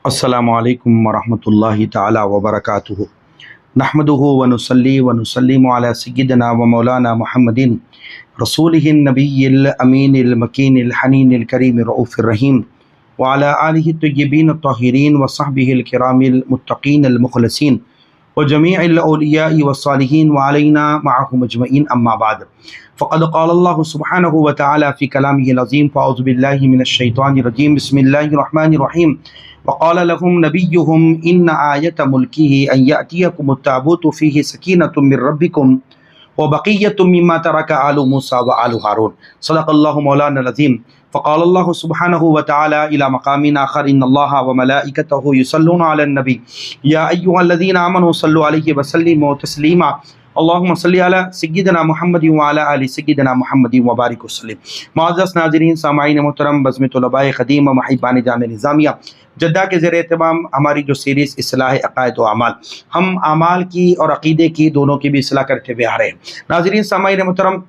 السلام علیکم ورحمۃ اللہ تعالی وبرکاتہ نحمدہ ونصلی ونسلم علی سیدنا و مولانا محمد رسولہ النبی الامین المکین الحنین الکریم الرؤوف الرحیم وعلی آلہ الطیبین الطاہرین وصحبہ الکرام المتقین المخلصین وجمیع الاولیاء والصالحین وعلینا معهم اجمعین اما بعد فقد قال اللہ سبحانہ وتعالی فی کلامہ العظیم فاعوذ باللہ من الشیطان الرجیم بسم اللہ الرحمن الرحیم وقال لهم نبيهم إن آية ملكه أن يأتيكم التابوت فيه سكينة من ربكم وبقية مما ترك آل موسى وآل هارون صدق الله مولانا العظيم فقال الله سبحانه وتعالى إلى مقام آخر إن الله وملائكته يصلون على النبي يا أيها الذين آمنوا صلوا عليه وسلموا تسليما اللهم صل على سيدنا محمد وعلى آل سيدنا محمد وبارك وسلم. معزز ناظرین سامعین محترم، بزم طلباء قدیم و محبان جامعہ نظامیہ جدہ کے زیر اہتمام ہماری جو سیریز اصلاح عقائد و اعمال، ہم اعمال کی اور عقیدے کی دونوں کی بھی اصلاح کرتے ہوئے آ رہے ہیں. ناظرین سامعین محترم،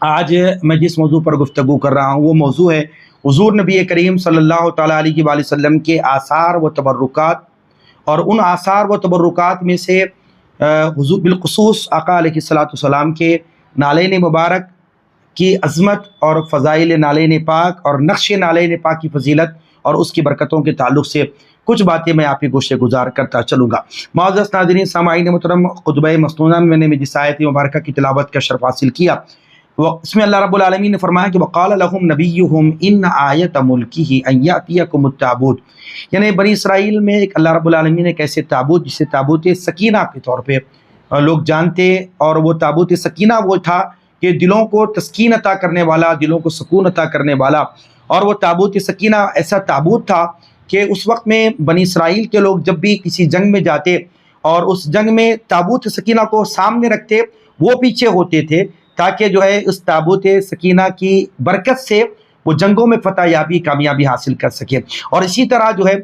آج میں جس موضوع پر گفتگو کر رہا ہوں وہ موضوع ہے حضور نبی کریم صلی اللہ تعالیٰ علیہ وآلہ وسلم کے آثار و تبرکات، اور ان آثار و تبرکات میں سے حضور بالخصوص آقا علیہ السلام کے نالین مبارک کی عظمت اور فضائل نالین پاک اور نقش نالین پاک کی فضیلت اور اس کی برکتوں کے تعلق سے کچھ باتیں میں آپ کی گوشت گزار کرتا چلوں گا. معزز ناظرین سامعین محترم، خطبہ مسنونہ میں نے جس آیت مبارکہ کی تلاوت کا شرف حاصل کیا، اس میں اللہ رب العالمین نے فرمایا کہ وقال لهم نبیہم ان آیت ملکہ ان یأتیکم التابوت، یعنی بنی اسرائیل میں ایک اللہ رب العالمین نے ایک ایسے تابوت جسے تابوت سکینہ کے طور پہ لوگ جانتے، اور وہ تابوت سکینہ وہ تھا کہ دلوں کو تسکین عطا کرنے والا، دلوں کو سکون عطا کرنے والا. اور وہ تابوت سکینہ ایسا تابوت تھا کہ اس وقت میں بنی اسرائیل کے لوگ جب بھی کسی جنگ میں جاتے اور اس جنگ میں تابوت سکینہ کو سامنے رکھتے، وہ پیچھے ہوتے تھے تاکہ جو ہے اس تابوت سکینہ کی برکت سے وہ جنگوں میں فتح یابی کامیابی حاصل کر سکے. اور اسی طرح جو ہے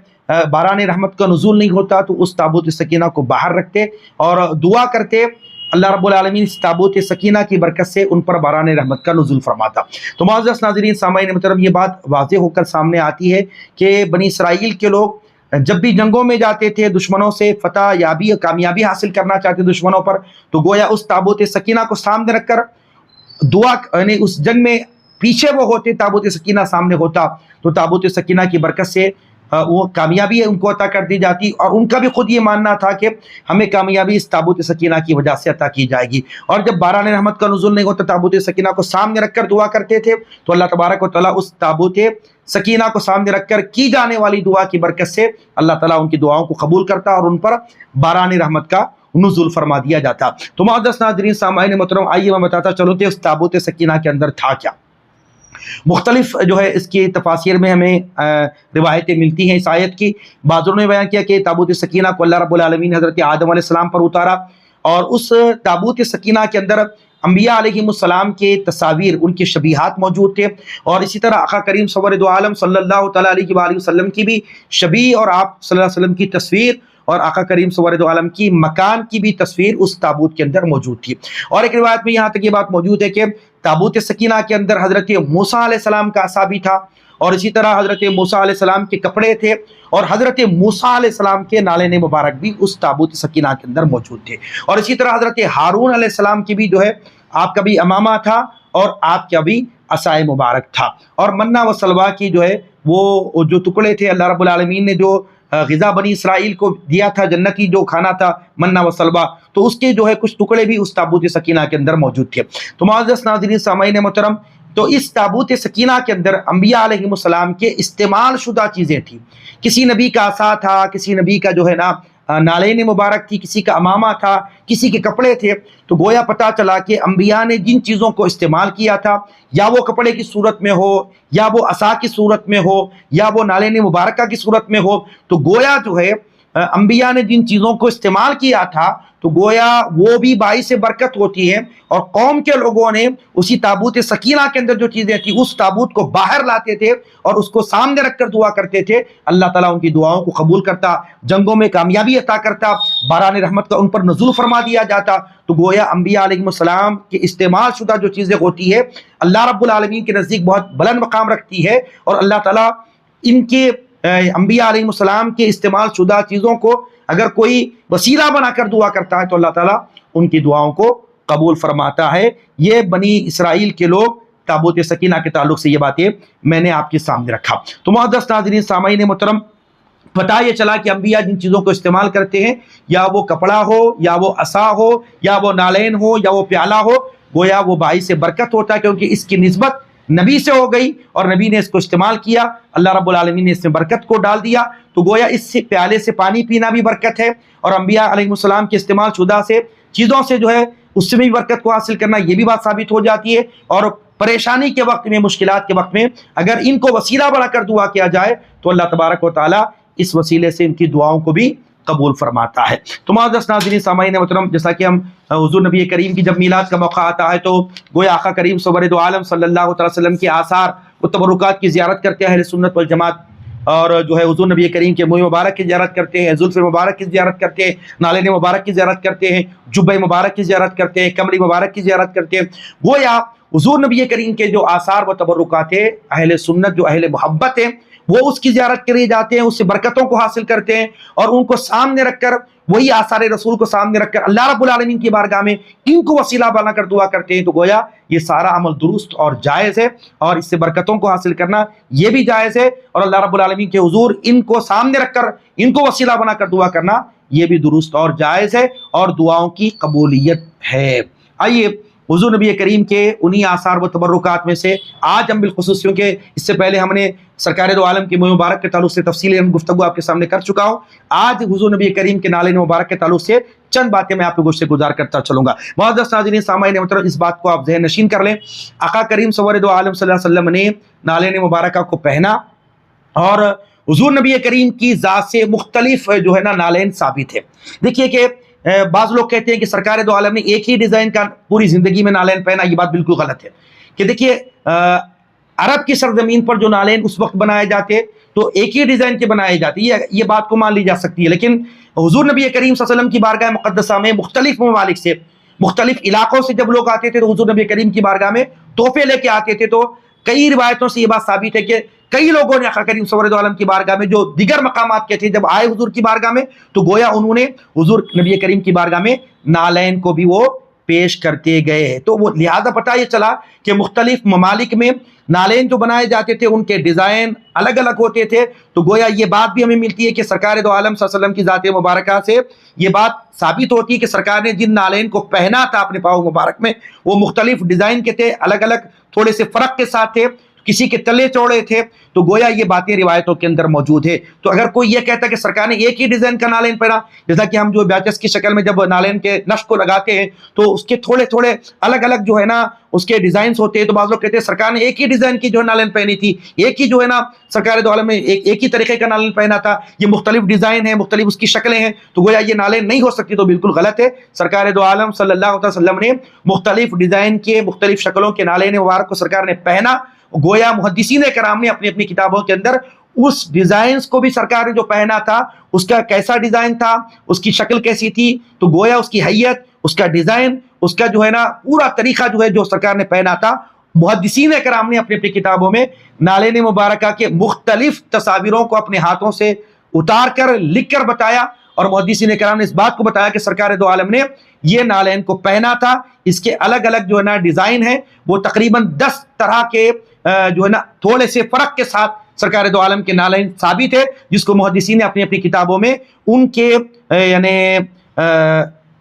باران رحمت کا نزول نہیں ہوتا تو اس تابوت سکینہ کو باہر رکھتے اور دعا کرتے، اللہ رب العالمین اس تابوت سکینہ کی برکت سے ان پر باران رحمت کا نزول فرماتا. تو معزز ناظرین سامعین محترم، یہ بات واضح ہو کر سامنے آتی ہے کہ بنی اسرائیل کے لوگ جب بھی جنگوں میں جاتے تھے، دشمنوں سے فتح یابی کامیابی حاصل کرنا چاہتے دشمنوں پر، تو گویا اس تابوت سکینہ کو سامنے رکھ کر دعا، یعنی اس جنگ میں پیچھے وہ ہوتے، تابوت سکینہ سامنے ہوتا تو تابوت سکینہ کی برکت سے وہ کامیابی ان کو عطا کر دی جاتی، اور ان کا بھی خود یہ ماننا تھا کہ ہمیں کامیابی اس تابوت سکینہ کی وجہ سے عطا کی جائے گی. اور جب باران رحمت کا نزول نہیں ہوتا، تابوت سکینہ کو سامنے رکھ کر دعا کرتے تھے تو اللہ تبارک و تعالیٰ اس تابوت سکینہ کو سامنے رکھ کر کی جانے والی دعا کی برکت سے اللہ تعالیٰ ان کی دعاؤں کو قبول کرتا اور ان پر باران رحمت کا نزول فرما دیا جاتا. تو معزز ناظرین سامعین محترم، آئیے میں بتاتا چلوں کہ اس تابوت سکینہ کے اندر تھا کیا. مختلف جو ہے اس کی تفاسیر میں ہمیں روایتیں ملتی ہیں اس آیت کی. بعضوں نے بیان کیا کہ تابوت سکینہ کو اللہ رب العالمین حضرت آدم علیہ السلام پر اتارا، اور اس تابوت سکینہ کے اندر انبیاء علیہ السلام کے تصاویر، ان کے شبیہات موجود تھے، اور اسی طرح آقا کریم سرور عالم صلی اللہ تعالیٰ علیہ وآلہ وسلم کی بھی شبیہ اور آپ صلی اللہ علیہ وسلم کی تصویر اور آقا کریم سرور عالم کی مکان کی بھی تصویر اس تابوت کے اندر موجود تھی. اور ایک روایت میں یہاں تک یہ بات موجود ہے کہ تابوت سکینہ کے اندر حضرت موسیٰ علیہ السلام کا عصا بھی تھا، اور اسی طرح حضرت موسیٰ علیہ السلام کے کپڑے تھے، اور حضرت موسیٰ علیہ السلام کے نالین مبارک بھی اس تابوت سکینہ کے اندر موجود تھے. اور اسی طرح حضرت ہارون علیہ السلام کی بھی جو ہے آپ کا بھی امامہ تھا اور آپ کا بھی عصائے مبارک تھا. اور منہ و سلویٰ کی جو ہے وہ جو ٹکڑے تھے، اللہ رب العالمین نے جو غذا بنی اسرائیل کو دیا تھا، جنتی جو کھانا تھا منہ و سلویٰ، تو اس کے جو ہے کچھ ٹکڑے بھی اس تابوت سکینہ کے اندر موجود تھے. تو معزز ناظرین سامعین محترم، تو اس تابوت سکینہ کے اندر انبیاء علیہ السلام کے استعمال شدہ چیزیں تھیں. کسی نبی کا عصا تھا، کسی نبی کا جو ہے نا نالین مبارک تھی، کسی کا امامہ تھا، کسی کے کپڑے تھے. تو گویا پتہ چلا کہ انبیاء نے جن چیزوں کو استعمال کیا تھا، یا وہ کپڑے کی صورت میں ہو، یا وہ عصا کی صورت میں ہو، یا وہ نالین مبارکہ کی صورت میں ہو، تو گویا جو ہے انبیاء نے جن چیزوں کو استعمال کیا تھا تو گویا وہ بھی باعث برکت ہوتی ہے. اور قوم کے لوگوں نے اسی تابوت سکینہ کے اندر جو چیزیں تھیں اس تابوت کو باہر لاتے تھے اور اس کو سامنے رکھ کر دعا کرتے تھے. اللہ تعالیٰ ان کی دعاؤں کو قبول کرتا، جنگوں میں کامیابی عطا کرتا، باران رحمت کا ان پر نزول فرما دیا جاتا. تو گویا انبیاء علیہ السلام کے استعمال شدہ جو چیزیں ہوتی ہے اللہ رب العالمین کے نزدیک بہت بلند مقام رکھتی ہے، اور اللہ تعالیٰ ان کے انبیاء علیہ السلام کے استعمال شدہ چیزوں کو اگر کوئی وسیلہ بنا کر دعا کرتا ہے تو اللہ تعالیٰ ان کی دعاؤں کو قبول فرماتا ہے۔ یہ بنی اسرائیل کے لوگ تابوت سکینہ کے تعلق سے یہ باتیں میں نے آپ کے سامنے رکھا۔ تو محترم ناظرین سامعین محترم، پتہ یہ چلا کہ انبیاء جن چیزوں کو استعمال کرتے ہیں، یا وہ کپڑا ہو، یا وہ عصا ہو، یا وہ نالین ہو، یا وہ پیالہ ہو، گویا وہ باعث برکت ہوتا ہے، کیونکہ اس کی نسبت نبی سے ہو گئی اور نبی نے اس کو استعمال کیا، اللہ رب العالمین نے اس میں برکت کو ڈال دیا، تو گویا اس سے پیالے سے پانی پینا بھی برکت ہے، اور انبیاء علیہ السلام کے استعمال شدہ سے چیزوں سے جو ہے اس سے بھی برکت کو حاصل کرنا، یہ بھی بات ثابت ہو جاتی ہے۔ اور پریشانی کے وقت میں، مشکلات کے وقت میں اگر ان کو وسیلہ بنا کر دعا کیا جائے تو اللہ تبارک و تعالیٰ اس وسیلے سے ان کی دعاؤں کو بھی قبول فرماتا ہے۔ تو معزز ناظرین سامعین محترم، جیسا کہ ہم حضور نبی کریم کی جب میلاد کا موقع آتا ہے تو گویا آقا کریم سرور دو عالم صلی اللہ علیہ وسلم کے آثار و تبرکات کی زیارت کرتے ہیں اہل سنت والجماعت، اور جو ہے حضور نبی کریم کے منہ مبارک کی زیارت کرتے ہیں، زلف مبارک کی زیارت کرتے ہیں، نالین مبارک کی زیارت کرتے ہیں، جبہ مبارک کی زیارت کرتے ہیں، کمری مبارک کی زیارت کرتے ہیں۔ گویا حضور نبی کریم کے جو آثار و تبرکات ہیں، اہل سنت جو اہل محبت ہیں وہ اس کی زیارت کے لیے جاتے ہیں، اس سے برکتوں کو حاصل کرتے ہیں، اور ان کو سامنے رکھ کر، وہی آثار رسول کو سامنے رکھ کر اللہ رب العالمین کی بارگاہ میں ان کو وسیلہ بنا کر دعا کرتے ہیں۔ تو گویا یہ سارا عمل درست اور جائز ہے، اور اس سے برکتوں کو حاصل کرنا یہ بھی جائز ہے، اور اللہ رب العالمین کے حضور ان کو سامنے رکھ کر ان کو وسیلہ بنا کر دعا کرنا یہ بھی درست اور جائز ہے، اور دعاؤں کی قبولیت ہے۔ آئیے حضور نبی کریم کے انہی آثار و تبرکات میں سے آج ہم بالخصوص، کیونکہ اس سے پہلے ہم نے سرکار دو عالم کے منہ مبارک کے تعلق سے تفصیلی گفتگو آپ کے سامنے کر چکا ہوں، آج حضور نبی کریم کے نالین مبارک کے تعلق سے چند باتیں میں آپ کو گوشت سے گزار کرتا چلوں گا۔ معزز ناظرین سامعین محترم، اس بات کو آپ ذہن نشین کر لیں، آقا کریم سرور دو عالم صلی اللہ علیہ وسلم نے نالین مبارکہ کو پہنا، اور حضور نبی کریم کی ذات سے مختلف جو ہے نا نالین ثابت ہے۔ دیکھیے کہ بعض لوگ کہتے ہیں کہ سرکار دو عالم نے ایک ہی ڈیزائن کا پوری زندگی میں نالین پہنا، یہ بات بالکل غلط ہے۔ کہ دیکھیے عرب کی سرزمین پر جو نالین اس وقت بنائے جاتے تو ایک ہی ڈیزائن کے بنائے جاتے، یہ بات کو مان لی جا سکتی ہے، لیکن حضور نبی کریم صلی اللہ علیہ وسلم کی بارگاہ مقدسہ میں مختلف ممالک سے، مختلف علاقوں سے جب لوگ آتے تھے تو حضور نبی کریم کی بارگاہ میں تحفے لے کے آتے تھے۔ تو کئی روایتوں سے یہ بات ثابت ہے کہ کئی لوگوں نے آقا کریم صلی اللہ علیہ وسلم کی بارگاہ میں جو دیگر مقامات کے تھے، جب آئے حضور کی بارگاہ میں تو گویا انہوں نے حضور نبی کریم کی بارگاہ میں نالین کو بھی وہ پیش کرتے گئے۔ تو وہ لہذا پتہ یہ چلا کہ مختلف ممالک میں نالین جو بنائے جاتے تھے ان کے ڈیزائن الگ الگ ہوتے تھے۔ تو گویا یہ بات بھی ہمیں ملتی ہے کہ سرکار دو عالم صلی اللہ علیہ وسلم کی ذات مبارکہ سے یہ بات ثابت ہوتی ہے کہ سرکار نے جن نالین کو پہنا تھا اپنے پاؤں مبارک میں وہ مختلف ڈیزائن کے تھے، الگ الگ تھوڑے سے فرق کے ساتھ تھے، کسی کے تلے چوڑے تھے۔ تو گویا یہ باتیں روایتوں کے اندر موجود ہے۔ تو اگر کوئی یہ کہتا ہے کہ سرکار نے ایک ہی ڈیزائن کا نالین پہنا، جیسا کہ ہم جو بیچس کی شکل میں جب نالین کے نقش کو لگاتے ہیں تو اس کے تھوڑے تھوڑے الگ الگ جو ہے نا اس کے ڈیزائنز ہوتے ہیں، تو بعض لوگ کہتے ہیں سرکار نے ایک ہی ڈیزائن کی جو ہے نالین پہنی تھی، ایک ہی جو ہے نا سرکار دو عالم میں ایک ہی طریقے کا نالین پہنا تھا، یہ مختلف ڈیزائن ہیں، مختلف اس کی شکلیں ہیں، تو گویا یہ نالین نہیں ہو سکتی۔ تو بالکل غلط ہے، سرکار دو عالم صلی اللہ علیہ وسلم نے مختلف ڈیزائن کے، مختلف شکلوں کے نالین مبارک کو سرکار نے پہنا۔ گویا محدثین کرام نے اپنی اپنی کتابوں کے اندر اس ڈیزائنز کو بھی سرکار نے جو پہنا تھا اس کا کیسا ڈیزائن تھا، اس کی شکل کیسی تھی، تو گویا اس کی حیت، اس کا ڈیزائن، اس کا جو ہے نا پورا طریقہ جو ہے جو سرکار نے پہنا تھا، محدثین کرام نے اپنی اپنی کتابوں میں نالین مبارکہ کے مختلف تصاویروں کو اپنے ہاتھوں سے اتار کر لکھ کر بتایا، اور محدثین کرام نے اس بات کو بتایا کہ سرکار دو عالم نے یہ نالین کو پہنا تھا، اس کے الگ الگ جو ہے نا ڈیزائن ہیں، وہ تقریباً 10 طرح کے جو ہے نا تھوڑے سے فرق کے ساتھ سرکار دو عالم کے نالین ثابت ہے، جس کو محدثین نے اپنی اپنی کتابوں میں ان کے یعنی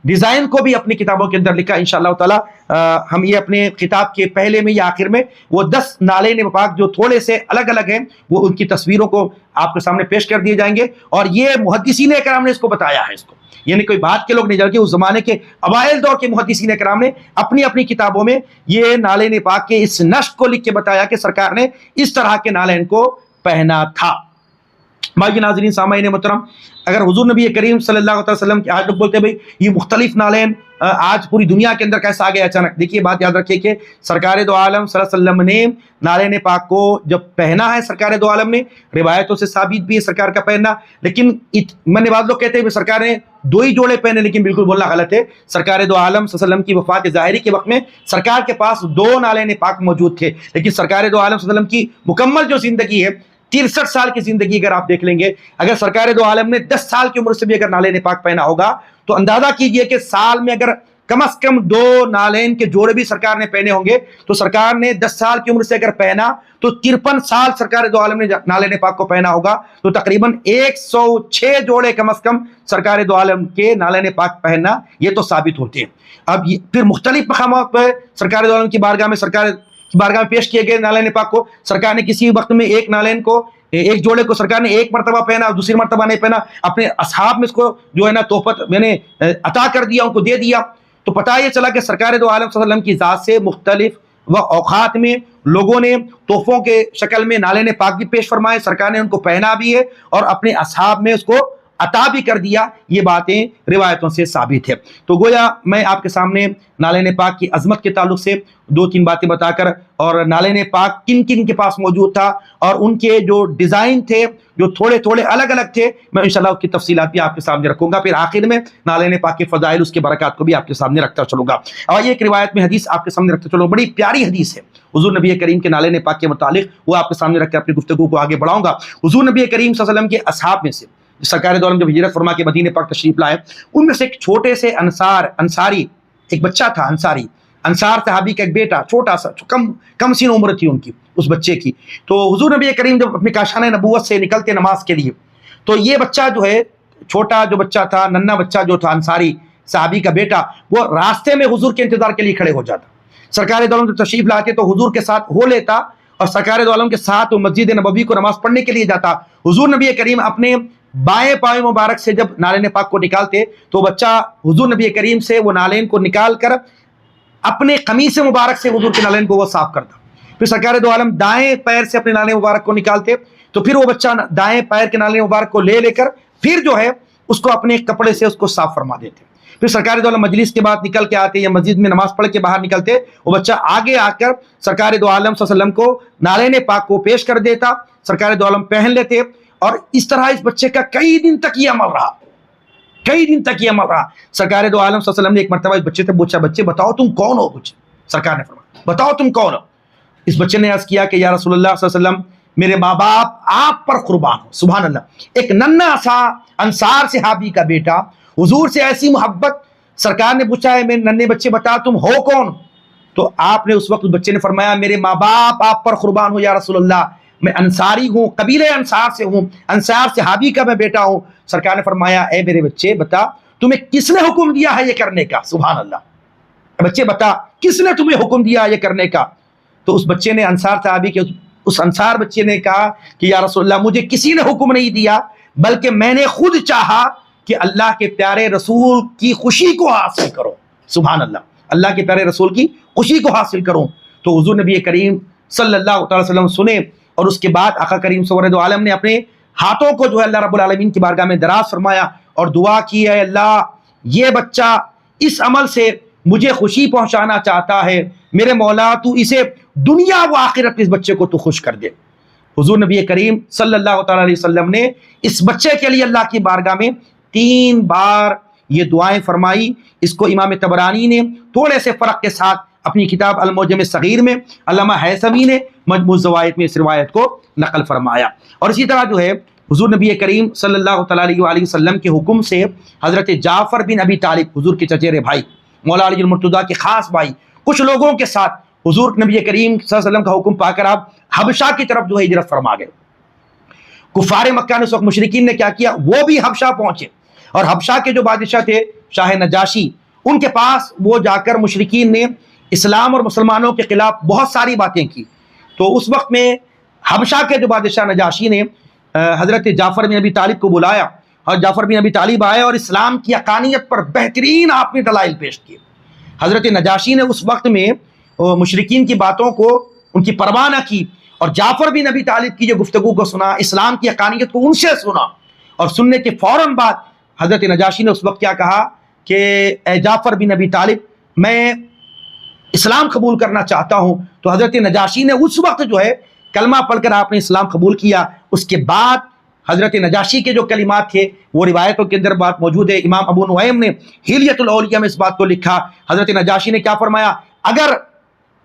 ڈیزائن کو بھی اپنی کتابوں کے اندر لکھا۔ انشاءاللہ تعالی ہم یہ اپنے کتاب کے پہلے میں یا آخر میں وہ 10 نالین پاک جو تھوڑے سے الگ الگ ہیں وہ ان کی تصویروں کو آپ کے سامنے پیش کر دیے جائیں گے، اور یہ محدثین کرام نے اس کو بتایا ہے، اس کو یعنی کوئی بات کے لوگ نہیں جانتے، اس زمانے کے اوائل دور کے محدثین کرام نے اپنی اپنی کتابوں میں یہ نالین پاک کے اس نقش کو لکھ کے بتایا کہ سرکار نے اس طرح کے نالین کو پہنا تھا۔ بھائی ناظرین سامعین محترم، اگر حضور نبی کریم صلی اللہ علیہ وسلم کے، آج لوگ بولتے ہیں بھائی یہ مختلف نالین آج پوری دنیا کے اندر کیسا آ گیا اچانک، دیکھیے بات یاد رکھیے کہ سرکار دو عالم صلی اللہ علیہ وسلم نے نالین پاک کو جب پہنا ہے، سرکار دو عالم نے، روایتوں سے ثابت بھی ہے سرکار کا پہننا، لیکن میں نے بعض لوگ کہتے ہیں سرکار نے 2 ہی جوڑے پہنے، لیکن بالکل بولنا غلط ہے۔ سرکار دو عالم صلی اللہ علیہ وسلم کی وفات ظاہری کے وقت میں سرکار کے پاس 2 نالین پاک موجود تھے، لیکن سرکار دو عالم صلی اللہ علیہ وسلم کی مکمل جو زندگی ہے 63 سال کی زندگی اگر آپ دیکھ لیں گے، اگر سرکار دو عالم نے 10 سال کی عمر سے بھی اگر نالین پاک پہنا ہوگا تو اندازہ کیجئے کہ سال میں اگر کم از کم 2 نالین کے جوڑے بھی سرکار نے پہنے ہوں گے، تو سرکار نے 10 سال کی عمر سے اگر پہنا تو 53 سال سرکار دو عالم نے نالین پاک کو پہنا ہوگا، تو تقریباً 106 جوڑے کم از کم سرکار دو عالم کے نالین پاک پہننا یہ تو ثابت ہوتے ہیں۔ اب پھر مختلف مقامات پر سرکار دو عالم کی بارگاہ میں پیش کیے گئے نالین پاک کو، سرکار نے کسی وقت میں ایک جوڑے کو سرکار نے ایک مرتبہ پہنا، دوسری مرتبہ نہیں پہنا، اپنے اصحاب میں اس کو جو ہے نا تحفت میں نے عطا کر دیا، ان کو دے دیا۔ تو پتہ یہ چلا کہ سرکار دو عالم صلی اللہ علیہ وسلم کی ذات سے مختلف اوقات میں لوگوں نے تحفوں کے شکل میں نالین پاک بھی پیش فرمائے، سرکار نے ان کو پہنا بھی ہے اور اپنے اصحاب میں اس کو عطا بھی کر دیا، یہ باتیں روایتوں سے ثابت ہے۔ تو گویا میں آپ کے سامنے نالین پاک کی عظمت کے تعلق سے 2-3 باتیں بتا کر، اور نالین پاک کن کن کے پاس موجود تھا اور ان کے جو ڈیزائن تھے جو تھوڑے تھوڑے الگ الگ تھے، میں انشاءاللہ اس کی تفصیلات بھی آپ کے سامنے رکھوں گا۔ پھر آخر میں نالین پاک کے فضائل، اس کے برکات کو بھی آپ کے سامنے رکھتا چلوں گا۔ اور یہ ایک روایت میں حدیث آپ کے سامنے رکھتا چلوں، بڑی پیاری حدیث ہے حضور نبی کریم کے نالین پاک کے متعلق، وہ آپ کے سامنے رکھ کے اپنی گفتگو کو آگے بڑھاؤں گا۔ حضور نبی کریم صلی اللہ علیہ وسلم کے اصحاب میں سے سرکار دو عالم جب ہجرت فرما کے مدینہ پاک تشریف لائے، ان میں سے ایک چھوٹے سے انصاری ایک بچہ تھا، انصار صحابی کا ایک بیٹا، چھوٹا سا، کم سن عمر تھی ان کی، اس بچے کی۔ تو حضور نبی کریم جب اپنی کاشانہ نبوت سے نکلتے نماز کے لیے، تو یہ بچہ جو ہے، چھوٹا جو بچہ تھا، ننھا بچہ جو تھا، انصاری صحابی کا بیٹا، وہ راستے میں حضور کے انتظار کے لیے کھڑے ہو جاتا۔ سرکار دو عالم جب تشریف لاتے تو حضور کے ساتھ ہو لیتا اور سرکار دو عالم کے ساتھ وہ مسجد نبوی کو نماز پڑھنے کے لیے جاتا۔ حضور نبی کریم اپنے بائیں پاؤں مبارک سے جب نالین پاک کو نکالتے تو بچہ حضور نبی کریم سے وہ نالین کو نکال کر اپنے قمیص مبارک سے حضور کے نالین کو وہ صاف کرتا۔ پھر سرکار دو عالم دائیں پیر سے اپنے نالین مبارک کو نکالتے تو پھر وہ بچہ دائیں پیر کے نالین مبارک کو لے کر پھر جو ہے اس کو اپنے کپڑے سے اس کو صاف فرما دیتے۔ پھر سرکار دو عالم مجلس کے بعد نکل کے آتے یا مسجد میں نماز پڑھ کے باہر نکلتے، وہ بچہ آگے آ کر سرکار دو عالم صلی اللہ علیہ وسلم کو نالین پاک کو پیش کر دیتا، سرکار دو عالم پہن لیتے، اور اس طرح اس بچے کا کئی دن تک یہ عمل رہا۔ سرکار دو عالم صلی اللہ علیہ وسلم نے ایک مرتبہ اس بچے سے پوچھا، بچے بتاؤ تم کون ہو؟ کچھ سرکار نے فرمایا بتاؤ تم کون ہو؟ اس بچے نے عرض کیا کہ یا رسول اللہ صلی اللہ علیہ وسلم، میرے ماں باپ آپ پر قربان ہو۔ سبحان اللہ، ایک ننھا سا انصار صحابی کا بیٹا، حضور سے ایسی محبت۔ سرکار نے پوچھا ہے میرے ننھے بچے بتا تم ہو کون؟ تو آپ نے اس وقت بچے نے فرمایا میرے ماں باپ آپ پر قربان ہو یا رسول اللہ، میں انصاری ہوں، قبیلہ انصار سے ہوں، انصار صحابی کا میں بیٹا ہوں۔ سرکار نے فرمایا اے میرے بچے بتا تمہیں کس نے حکم دیا ہے یہ کرنے کا؟ سبحان اللہ، بچے بتا کس نے تمہیں حکم دیا یہ کرنے کا؟ تو اس بچے نے انصار صحابی کے اس انصار بچے نے کہا کہ یا رسول اللہ مجھے کسی نے حکم نہیں دیا، بلکہ میں نے خود چاہا کہ اللہ کے پیارے رسول کی خوشی کو حاصل کرو۔ سبحان اللہ، اللہ کے پیارے رسول کی خوشی کو حاصل کروں۔ تو حضور نبی کریم صلی اللہ تعالی وسلم سنے، اور اس کے بعد آقا کریم صلی اللہ علیہ وسلم نے اپنے ہاتھوں کو جو ہے اللہ رب العالمین کی بارگاہ میں دراز فرمایا اور دعا کی ہے اللہ یہ بچہ اس عمل سے مجھے خوشی پہنچانا چاہتا ہے، میرے مولا تو اسے دنیا و آخرت اس بچے کو تو خوش کر دے۔ حضور نبی کریم صلی اللہ تعالی علیہ وسلم نے اس بچے کے لیے اللہ کی بارگاہ میں 3 بار یہ دعائیں فرمائی۔ اس کو امام طبرانی نے تھوڑے سے فرق کے ساتھ اپنی کتاب المعجم الصغیر میں، علامہ حیثمی نے مجموع الزوائد میں اس روایت کو نقل فرمایا۔ اور اسی طرح جو ہے حضور نبی کریم صلی اللہ تعالی علیہ وسلم کے حکم سے حضرت جعفر بن ابی طالب، حضور کے چچیرے بھائی، مولا علی المرتضیٰ کے خاص بھائی، کچھ لوگوں کے ساتھ حضور نبی کریم صلی اللہ علیہ وسلم کا حکم پا کر آپ حبشہ کی طرف جو ہے ہجرت فرما گئے۔ کفار مکہ نے اس وقت مشرکین نے کیا کیا، وہ بھی حبشہ پہنچے، اور حبشہ کے جو بادشاہ تھے شاہ نجاشی، ان کے پاس وہ جا کر مشرکین نے اسلام اور مسلمانوں کے خلاف بہت ساری باتیں کی۔ تو اس وقت میں حبشہ کے جو بادشاہ نجاشی نے حضرت جعفر بن ابی طالب کو بلایا، اور جعفر بن ابی طالب آئے اور اسلام کی حقانیت پر بہترین آپ نے دلائل پیش کیے۔ حضرت نجاشی نے اس وقت میں مشرکین کی باتوں کو ان کی پرواہ نہ کی، اور جعفر بن ابی طالب کی جو گفتگو کو سنا، اسلام کی حقانیت کو ان سے سنا، اور سننے کے فوراً بعد حضرت نجاشی نے اس وقت کیا کہا کہ اے جعفر بن ابی طالب میں اسلام قبول کرنا چاہتا ہوں۔ تو حضرت نجاشی نے اس وقت جو ہے کلمہ پڑھ کر آپ نے اسلام قبول کیا۔ اس کے بعد حضرت نجاشی کے جو کلمات تھے وہ روایتوں کے اندر بات موجود ہے، امام ابو نعیم نے حلیۃ الاولیاء میں اس بات کو لکھا۔ حضرت نجاشی نے کیا فرمایا، اگر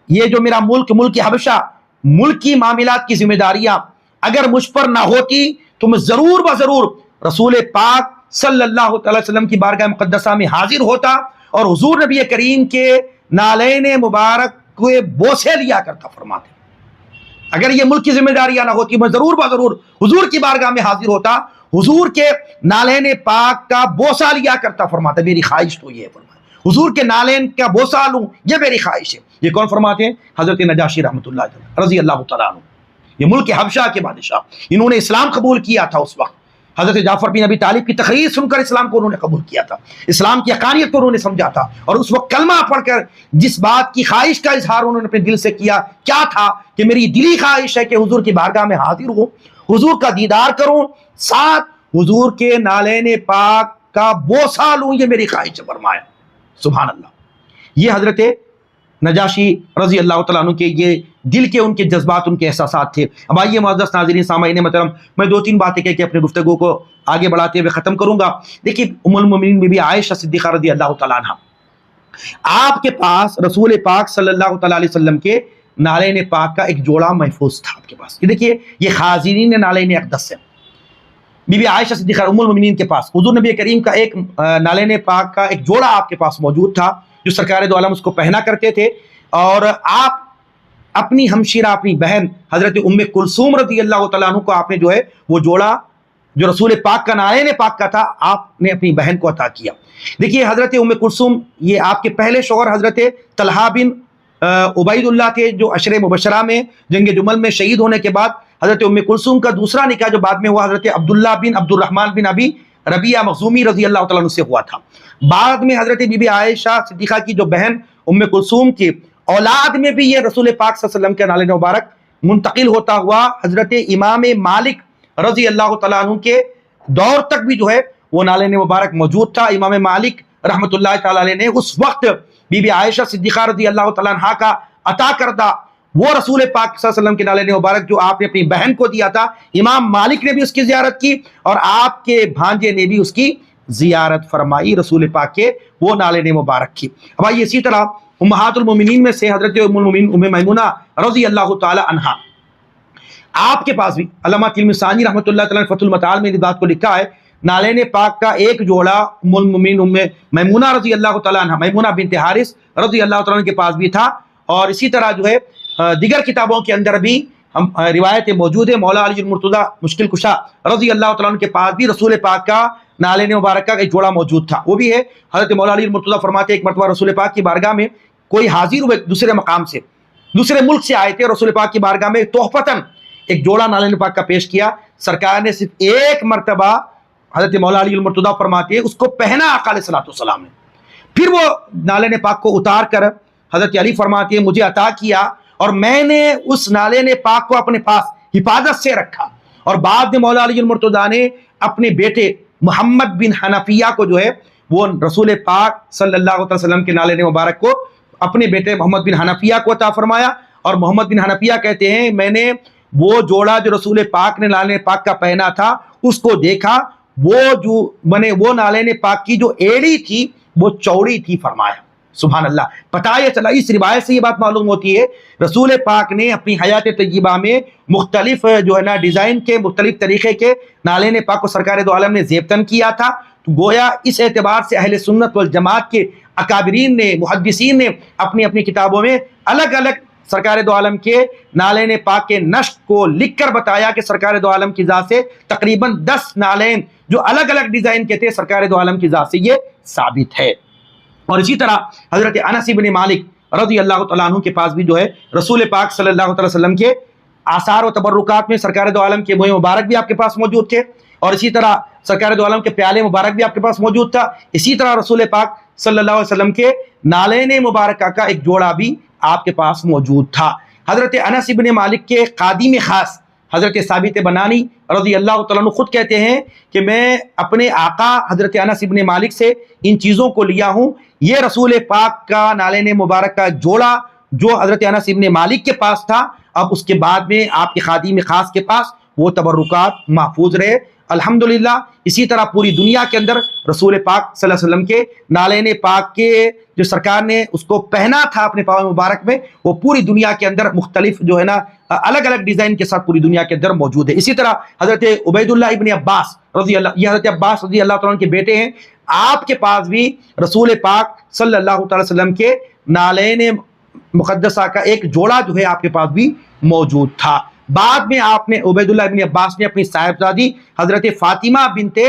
یہ جو میرا ملک حبشہ، ملکی معاملات کی ذمہ داریاں اگر مجھ پر نہ ہوتی تو میں ضرور بضرور رسول پاک صلی اللہ تعالی وسلم کی بارگاہ مقدسہ میں حاضر ہوتا اور حضور نبی کریم کے نالین مبارک کے بوسے لیا کرتا فرماتے. اگر یہ ملک کی ذمہ داریاں نہ ہوتی میں ضرور بضرور حضور کی بارگاہ میں حاضر ہوتا, حضور کے نالین پاک کا بوسہ لیا کرتا فرماتا. میری خواہش تو یہ ہے فرماتا, حضور کے نالین کا بوسہ لوں, یہ میری خواہش ہے. یہ کون فرماتے ہیں؟ حضرت نجاشی رحمۃ اللہ رضی اللہ تعالیٰ عنہ. یہ ملک حبشہ کے بادشاہ, انہوں نے اسلام قبول کیا تھا اس وقت. حضرت جعفر بن ابی طالب کی تقریر سن کر اسلام کو انہوں نے قبول کیا تھا, اسلام کی حقانیت کو انہوں نے سمجھا تھا, اور اس وقت کلمہ پڑھ کر جس بات کی خواہش کا اظہار انہوں نے اپنے دل سے کیا, کیا تھا کہ میری دلی خواہش ہے کہ حضور کی بارگاہ میں حاضر ہوں, حضور کا دیدار کروں, ساتھ حضور کے نالین پاک کا بوسہ لوں, یہ میری خواہش ہے فرمایا. سبحان اللہ. یہ حضرت نجاشی رضی اللہ تعالیٰ عنہ کے یہ دل کے ان کے جذبات, ان کے احساسات تھے. اب آئیے معزز ناظرین سامعین محترم, میں 2-3 باتیں کہہ کے اپنے گفتگو کو آگے بڑھاتے ہوئے ختم کروں گا. دیکھیے ام المومنین بی بی عائشہ صدیقہ رضی اللہ تعالیٰ عنہ, آپ کے پاس رسول پاک صلی اللہ تعالیٰ علیہ وسلم کے نالین پاک کا ایک جوڑا محفوظ تھا آپ کے پاس. یہ دیکھیے یہ خازنین نالین اقدس ہے. بی بی عائشہ صدیقہ ام المومنین کے پاس حضور نبی کریم کا ایک نالین پاک کا ایک جوڑا آپ کے پاس موجود تھا, جو سرکار دو عالم اس کو پہنا کرتے تھے, اور آپ اپنی ہمشیرہ, اپنی بہن حضرت ام کلثوم رضی اللہ تعالیٰ عنہ کو آپ نے جو ہے وہ جوڑا جو رسول پاک کا نالین پاک کا تھا آپ نے اپنی بہن کو عطا کیا. دیکھیے حضرت ام کلثوم یہ آپ کے پہلے شوہر حضرت طلحہ بن عبید اللہ تھے, جو عشر مبشرہ میں جنگ جمل میں شہید ہونے کے بعد حضرت ام کلثوم کا دوسرا نکاح جو بعد میں ہوا حضرت عبداللہ بن عبد الرحمن بن ابی ربیعہ مخزومی رضی اللہ تعالیٰ عنہ سے ہوا تھا. بعد میں حضرت بی بی عائشہ صدیقہ کی جو بہن ام کلثوم کی اولاد میں بھی یہ رسول پاک صلی اللہ علیہ وسلم کے نالین مبارک منتقل ہوتا ہوا حضرت امام مالک رضی اللہ تعالیٰ عنہ کے دور تک بھی جو ہے وہ نالین مبارک موجود تھا. امام مالک رحمۃ اللہ تعالیٰ علیہ نے اس وقت بی بی عائشہ صدیقہ رضی اللہ تعالیٰ عنہ کا عطا کردہ وہ رسول پاک صلی اللہ علیہ وسلم کے نالین مبارک جو آپ نے اپنی بہن کو دیا تھا, امام مالک نے بھی اس کی زیارت کی, اور آپ کے بھانجے نے بھی اس کی زیارت فرمائی رسول پاک کے وہ نالین مبارک کی. اب آئیے اسی طرح امہات المومنین میں سے حضرت ام المومنین ام میمونہ رضی اللہ تعالی عنہا, آپ کے پاس بھی علامہ تلمذی ثانی رحمۃ اللہ تعالی فتح المطال میں اس بات کو لکھا ہے, نالین پاک کا ایک جوڑا ام المومنین ام میمونہ رضی اللہ تعالی عنہا, میمونہ بنت حارث رضی اللہ تعالی عنہ کے پاس بھی تھا. اور اسی طرح جو ہے دیگر کتابوں کے اندر بھی روایتیں موجود ہیں. مولا علی المرتضیٰ مشکل کشا رضی اللہ تعالیٰ عنہ کے پاس بھی رسول پاک کا نالین مبارک کا ایک جوڑا موجود تھا. وہ بھی ہے حضرت مولا علی المرتضیٰ فرماتے ایک مرتبہ رسول پاک کی بارگاہ میں کوئی حاضر ہوئے دوسرے مقام سے, دوسرے ملک سے آئے تھے, رسول پاک کی بارگاہ میں تحفتاً ایک جوڑا نالین پاک کا پیش کیا. سرکار نے صرف ایک مرتبہ حضرت مولا علی المرتضیٰ فرماتے اس کو پہنا آقا علیہ الصلوۃ والسلام نے, پھر وہ نالین پاک کو اتار کر حضرت علی فرماتے مجھے عطا کیا, اور میں نے اس نالین پاک کو اپنے پاس حفاظت سے رکھا. اور بعد میں مولا علی المرتضیٰ نے اپنے بیٹے محمد بن حنفیہ کو جو ہے وہ رسول پاک صلی اللہ علیہ وسلم کے نالین مبارک کو اپنے بیٹے محمد بن حنفیہ کو عطا فرمایا. اور محمد بن حنفیہ کہتے ہیں میں نے وہ جوڑا جو رسول پاک نے نالین پاک کا پہنا تھا اس کو دیکھا, وہ نالین پاک کی جو ایڑی تھی وہ چوڑی تھی فرمایا. سبحان اللہ. پتہ یہ چلا, اس روایت سے یہ بات معلوم ہوتی ہے رسول پاک نے اپنی حیات طیبہ میں مختلف جو ہے نا ڈیزائن کے مختلف طریقے کے نالین پاک کو سرکار دو عالم نے زیبتن کیا تھا. تو گویا اس اعتبار سے اہل سنت والجماعت کے اکابرین نے محدثین نے اپنی اپنی کتابوں میں الگ الگ سرکار دو عالم کے نالین پاک کے نقش کو لکھ کر بتایا کہ سرکار دو عالم کی ذات سے تقریباً 10 نالین جو الگ الگ ڈیزائن کے تھے سرکار دو عالم کی ذات سے یہ ثابت ہے. اور اسی طرح حضرت انس بن مالک رضی اللہ تعالیٰ عنہ کے پاس بھی جو ہے رسول پاک صلی اللہ علیہ وسلم کے آثار و تبرکات میں سرکار دو عالم کے موئے مبارک بھی آپ کے پاس موجود تھے, اور اسی طرح سرکار دو عالم کے پیالے مبارک بھی آپ کے پاس موجود تھا. اسی طرح رسول پاک صلی اللہ علیہ وسلم کے نالین مبارکہ کا ایک جوڑا بھی آپ کے پاس موجود تھا. حضرت انس بن مالک کے خادم خاص حضرت ثابت بنانی رضی اللہ تعالیٰ عنہ خود کہتے ہیں کہ میں اپنے آقا حضرت انس بن مالک سے ان چیزوں کو لیا ہوں. یہ رسول پاک کا نالین مبارک کا جوڑا جو حضرت انس بن مالک کے پاس تھا, اب اس کے بعد میں آپ کے خادم خاص کے پاس وہ تبرکات محفوظ رہے. الحمدللہ اسی طرح پوری دنیا کے اندر رسول پاک صلی اللہ علیہ وسلم کے نالین پاک کے جو سرکار نے اس کو پہنا تھا اپنے پاؤں مبارک میں، وہ پوری دنیا کے اندر مختلف جو ہے نا الگ الگ ڈیزائن کے ساتھ پوری دنیا کے اندر موجود ہے۔ اسی طرح حضرت عبید اللہ ابن عباس رضی اللہ، یہ حضرت عباس رضی اللہ تعالیٰ عنہ کے بیٹے ہیں، آپ کے پاس بھی رسول پاک صلی اللہ تعالی وسلم کے نالین مقدسہ کا ایک جوڑا جو ہے آپ کے پاس بھی موجود تھا۔ بعد میں آپ نے عبید اللہ ابن عباس نے اپنی صاحبزادی حضرت فاطمہ بنت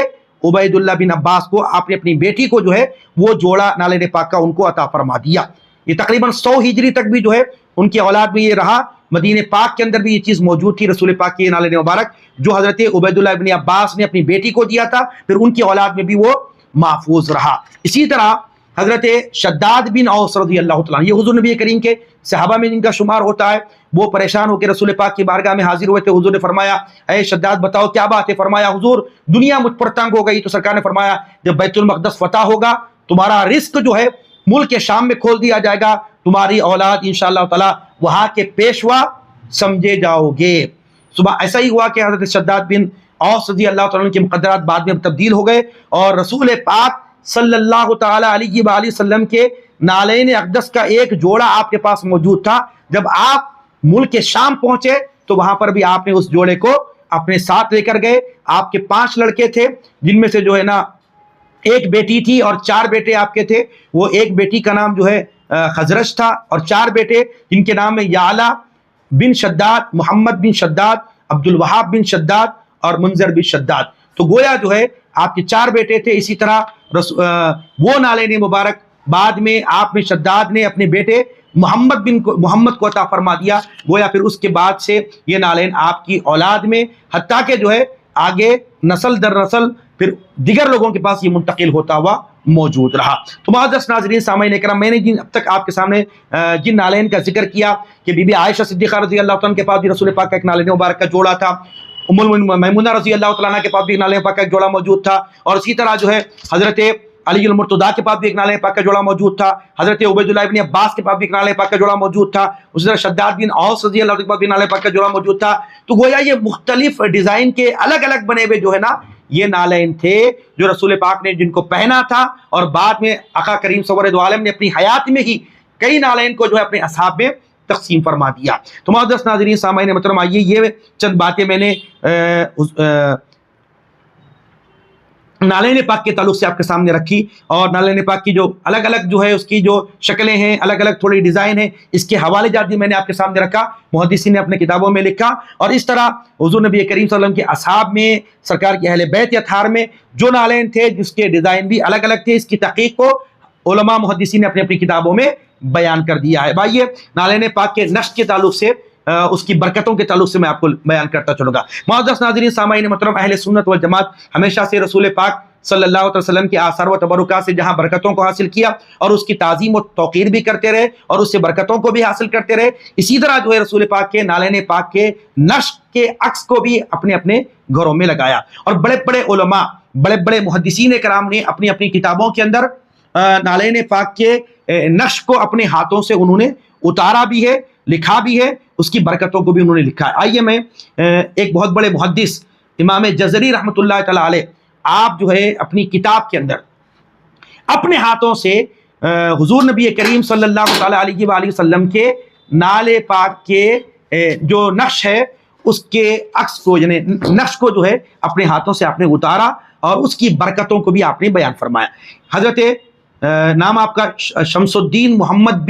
عبید اللہ بن عباس کو، آپ نے اپنی بیٹی کو جو ہے وہ جوڑا نالین پاک کا ان کو عطا فرما دیا۔ یہ تقریباً 100 ہجری تک بھی جو ہے ان کی اولاد میں یہ رہا۔ مدینہ پاک کے اندر بھی یہ چیز موجود تھی، رسول پاک کی نالین مبارک جو حضرت عبید اللہ ابن عباس نے اپنی بیٹی کو دیا تھا، پھر ان کی اولاد میں بھی وہ محفوظ رہا۔ اسی طرح حضرت شداد بن اوس رضی اللہ تعالیٰ عنہ، یہ حضور نبی کریم کے صحابہ میں جن کا شمار ہوتا ہے، وہ پریشان ہو کے رسول پاک کی بارگاہ میں حاضر ہوئے تھے۔ حضور نے فرمایا اے شداد بتاؤ کیا بات ہے؟ فرمایا حضور دنیا مجھ پر تنگ ہو گئی۔ تو سرکار نے فرمایا جب بیت المقدس فتح ہوگا تمہارا رزق جو ہے ملک شام میں کھول دیا جائے گا، تمہاری اولاد انشاءاللہ تعالی وہاں کے پیشوا سمجھے جاؤ گے۔ صبح ایسا ہی ہوا کہ حضرت شداد بن اوس رضی اللہ تعالیٰ عنہ کے مقدرات بعد میں تبدیل ہو گئے، اور رسول پاک صلی اللہ تعالی علیہ وآلہ وسلم کے نالین اقدس کا ایک جوڑا آپ کے پاس موجود تھا۔ جب آپ ملک شام پہنچے تو وہاں پر بھی آپ نے اس جوڑے کو اپنے ساتھ لے کر گئے۔ آپ کے 5 لڑکے تھے، جن میں سے جو ہے نا ایک بیٹی تھی اور 4 بیٹے آپ کے تھے۔ وہ ایک بیٹی کا نام جو ہے خزرج تھا، اور 4 بیٹے جن کے نام میں یعلا بن شداد، محمد بن شداد، عبد الوہاب بن شداد اور منذر بن شداد۔ تو گویا جو ہے آپ کے 4 بیٹے تھے۔ اسی طرح وہ نالین مبارک بعد میں آپ میں شداد نے اپنے بیٹے محمد کو عطا فرما دیا۔ گویا پھر اس کے بعد سے یہ نالین آپ کی اولاد میں، حتیٰ کہ جو ہے آگے نسل در نسل پھر دیگر لوگوں کے پاس یہ منتقل ہوتا ہوا موجود رہا۔ تو معزز ناظرین سامعین اکرام، میں نے اب تک آپ کے سامنے جن نالین کا ذکر کیا کہ بی بی عائشہ صدیقہ رضی اللہ تعالیٰ عنہ کے پاس بھی رسول پاک کا ایک نالین مبارک کا جوڑا تھا، ام المؤمنین میمونہ رضی اللہ تعالیٰ عنہ کے پاس بھی نالین پاک کا ایک جوڑا موجود تھا، اور اسی طرح جو ہے حضرت علی المرتضیٰ کے پاس بھی ایک نالین پاک کا جوڑا موجود تھا، حضرت عبید اللہ ابن عباس کے پاس بھی ایک نالین پاک کا جوڑا موجود تھا، اسی طرح شداد بن اوس رضی اللہ عنہ کے پاس بھی نالین پاک کا جوڑا موجود تھا۔ تو گویا یہ مختلف ڈیزائن کے الگ الگ بنے ہوئے جو ہے نا یہ نالین تھے جو رسول پاک نے جن کو پہنا تھا، اور بعد میں آقا کریم صلی اللہ علیہ وسلم نے اپنی حیات میں ہی کئی نالین کو جو ہے اپنے اصحاب میں تقسیم فرما دیا۔ تو معزز ناظرین سامعین محترم، آئیے یہ چند باتیں میں نے نالین پاک کے تعلق سے آپ کے سامنے رکھی، اور نالین پاک کی جو الگ الگ جو ہے اس کی جو شکلیں ہیں، الگ الگ تھوڑی ڈیزائن ہیں، اس کے حوالے جات بھی میں نے آپ کے سامنے رکھا، محدثین نے اپنے کتابوں میں لکھا، اور اس طرح حضور نبی کریم صلی اللہ علیہ وسلم کے اصحاب میں، سرکار کے اہل بیت اطہار میں جو نالین تھے جس کے ڈیزائن بھی الگ الگ تھے، اس کی تحقیق کو علماء محدثین نے اپنی اپنی کتابوں میں بیان کر دیا ہے۔ بھائیے نالین پاک کے نقش کے تعلق سے، اس کی برکتوں کے تعلق سے میں آپ کو بیان کرتا چلوں گا۔ معزز ناظرین سامعین محترم، اہل سنت والجماعت ہمیشہ سے رسول پاک صلی اللہ علیہ وسلم کے آثار و تبرکات سے جہاں برکتوں کو حاصل کیا اور اس کی تعظیم و توقیر بھی کرتے رہے اور اس سے برکتوں کو بھی حاصل کرتے رہے، اسی طرح جو ہے رسول پاک کے نالین پاک کے نقش کے عکس کو بھی اپنے اپنے گھروں میں لگایا، اور بڑے بڑے علماء، بڑے بڑے محدثین کرام نے اپنی اپنی کتابوں کے اندر نالین پاک کے نقش کو اپنے ہاتھوں سے انہوں نے اتارا بھی ہے، لکھا بھی ہے، اس کی برکتوں کو بھی انہوں نے لکھا ہے۔ آئیے میں ایک بہت بڑے محدث امام جزری رحمۃ اللہ تعالی علیہ، آپ جو ہے اپنی کتاب کے اندر اپنے ہاتھوں سے حضور نبی کریم صلی اللہ تعالی علیہ وآلہ وسلم کے نالے پاک کے جو نقش ہے اس کے عکس کو، یعنی نقش کو جو ہے اپنے ہاتھوں سے آپ نے اتارا اور اس کی برکتوں کو بھی آپ نے بیان فرمایا۔ حضرت نام آپ کا شمس الدین محمد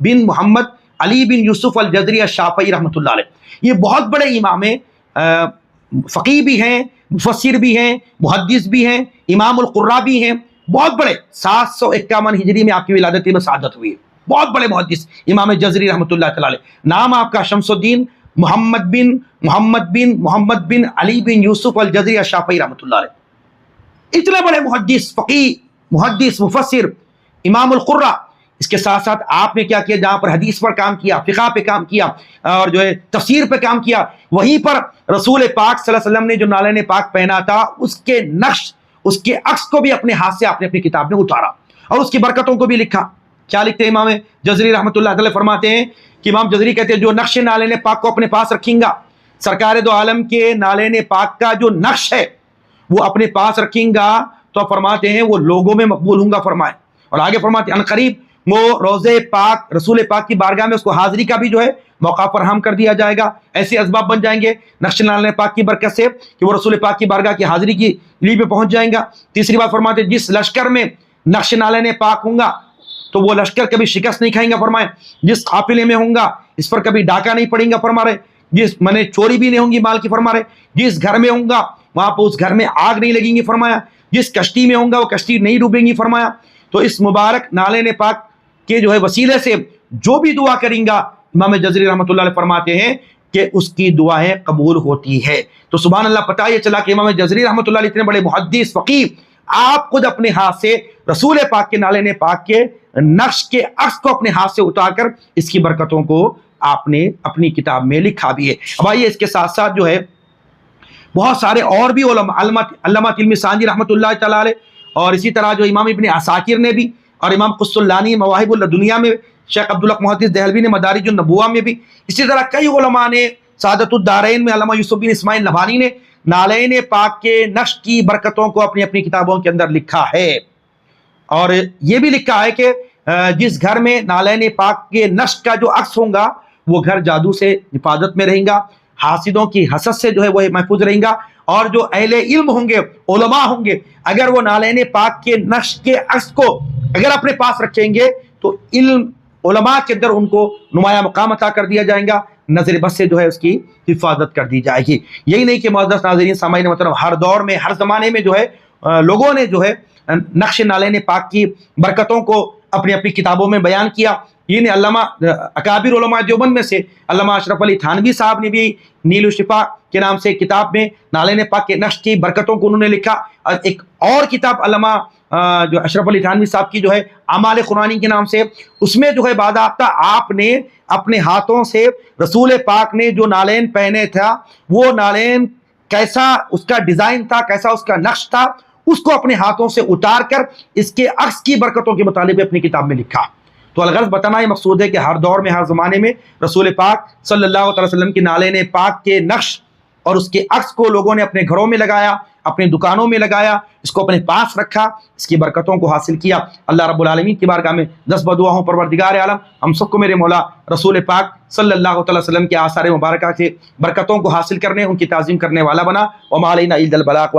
بن محمد علی بن یوسف الجزری الشافعی رحمۃ اللہ علیہ، یہ بہت بڑے امام ہیں، فقیہ بھی ہیں، مفسر بھی ہیں، محدث بھی ہیں، امام القراء بھی ہیں، بہت بڑے۔ 751 ہجری میں آپ کی ولادت میں سعادت ہوئی ہے، بہت بڑے محدث امام جزری رحمۃ اللہ تعالی علیہ۔ نام آپ کا شمس الدین محمد بن علی بن یوسف الجزری الشافعی رحمۃ اللہ علیہ، اتنے بڑے محدث، فقیہ، محدث، مفسر، امام القراء۔ اس کے ساتھ ساتھ آپ نے کیا کیا؟ جہاں پر حدیث پر کام کیا، فقہ پہ کام کیا، اور جو ہے تفسیر پہ کام کیا، وہیں پر رسول پاک صلی اللہ علیہ وسلم نے جو نالین پاک پہنا تھا اس کے نقش، اس کے عکس کو بھی اپنے ہاتھ سے آپ نے اپنی کتاب میں اتارا اور اس کی برکتوں کو بھی لکھا۔ کیا لکھتے ہیں امام جزری رحمۃ اللہ تعالی؟ فرماتے ہیں کہ امام جزری کہتے ہیں جو نقش نالین پاک کو اپنے پاس رکھیں گا، سرکار دو عالم کے نالین پاک کا جو نقش ہے وہ اپنے پاس رکھیں گا تو فرماتے ہیں وہ لوگوں میں مقبول ہوں گا فرمائے. اور آگے فرماتے ہیں عنقریب وہ روزے پاک رسول پاک کی بارگاہ میں اس کو حاضری کا بھی جو ہے موقع فراہم کر دیا جائے گا. ایسے اسباب بن جائیں گے نقش نالین پاک کی برکت سے کہ وہ رسول پاک کی بارگاہ کی حاضری کی لیے میں پہنچ جائیں گا. تیسری بات فرماتے ہیں جس لشکر میں نقش نالین پاک ہوں گا تو وہ لشکر کبھی شکست نہیں کھائیں گا فرمائے. جس قافلے میں ہوں گا اس پر کبھی ڈاکہ نہیں پڑیں گا فرما رہے. جس چوری بھی نہیں ہوں گی مال کی فرما رہے. جس گھر میں ہوں گا وہاں پہ اس گھر میں آگ نہیں لگیں گی فرمایا. جس کشتی میں ہوں گا وہ کشتی نہیں ڈوبیں گی فرمایا. تو اس مبارک نالین پاک کے جو ہے وسیلے سے جو بھی دعا کریں گا امام جزری رحمۃ اللہ علیہ فرماتے ہیں کہ اس کی دعائیں قبول ہوتی ہے. تو سبحان اللہ پتہ یہ چلا کہ امام جزری رحمۃ اللہ علیہ اتنے بڑے محدث فقیہ آپ خود اپنے ہاتھ سے رسول پاک کے نالین پاک کے نقش کے عکس کو اپنے ہاتھ سے اتار کر اس کی برکتوں کو آپ نے اپنی کتاب میں لکھا بھی ہے. اب آئیے اس کے ساتھ ساتھ جو ہے بہت سارے اور بھی علامہ تلمسانی رحمۃ اللہ تعالیٰ علیہ اور اسی طرح جو امام ابن عساکر نے بھی اور امام قسطلانی مواہب الدنیا میں شیخ عبدالحق محدث دہلوی نے مدارج النبوہ میں بھی اسی طرح کئی علماء نے سعادت الدارین میں علامہ یوسف بن اسماعیل نبھانی نے نالین پاک کے نقش کی برکتوں کو اپنی اپنی کتابوں کے اندر لکھا ہے. اور یہ بھی لکھا ہے کہ جس گھر میں نالین پاک کے نقش کا جو عکس ہوگا وہ گھر جادو سے حفاظت میں رہیں گا, حاسدوں کی حسد سے جو ہے وہ محفوظ رہیں گا. اور جو اہل علم ہوں گے علماء ہوں گے اگر وہ نالین پاک کے نقش کے عکس کو اگر اپنے پاس رکھیں گے تو علم علماء کے اندر ان کو نمایاں مقام عطا کر دیا جائے گا, نظر بد سے جو ہے اس کی حفاظت کر دی جائے گی. یہی نہیں کہ معزز ناظرین سامعین مطلب ہر دور میں ہر زمانے میں جو ہے لوگوں نے جو ہے نقش نالین پاک کی برکتوں کو اپنی اپنی کتابوں میں بیان کیا. یہ علامہ اکابر علماء دیوبند میں سے علامہ اشرف علی تھانوی صاحب نے بھی نیل الشفا کے نام سے کتاب میں نالین پاک کے نقش کی برکتوں کو انہوں نے لکھا. اور ایک اور کتاب علامہ جو اشرف علی تھانوی صاحب کی جو ہے اعمال قرآنی کے نام سے اس میں جو ہے باضابطہ آپ نے اپنے ہاتھوں سے رسول پاک نے جو نالین پہنے تھا وہ نالین کیسا اس کا ڈیزائن تھا کیسا اس کا نقش تھا اس کو اپنے ہاتھوں سے اتار کر اس کے عکس کی برکتوں کے مطالبے اپنی کتاب میں لکھا. تو الغرض بتانا یہ مقصود ہے کہ ہر دور میں ہر زمانے میں رسول پاک صلی اللہ علیہ وسلم کی نالین پاک کے نقش اور اس کے عکس کو لوگوں نے اپنے گھروں میں لگایا, اپنی دکانوں میں لگایا, اس کو اپنے پاس رکھا, اس کی برکتوں کو حاصل کیا. اللہ رب العالمین کی بارگاہ میں دست بدعا ہوں پروردگار عالم ہم سب کو میرے مولا رسول پاک صلی اللہ علیہ وسلم کے آثار مبارکہ سے برکتوں کو حاصل کرنے ان کی تعظیم کرنے والا بنا. وما علینا الا البلاغ.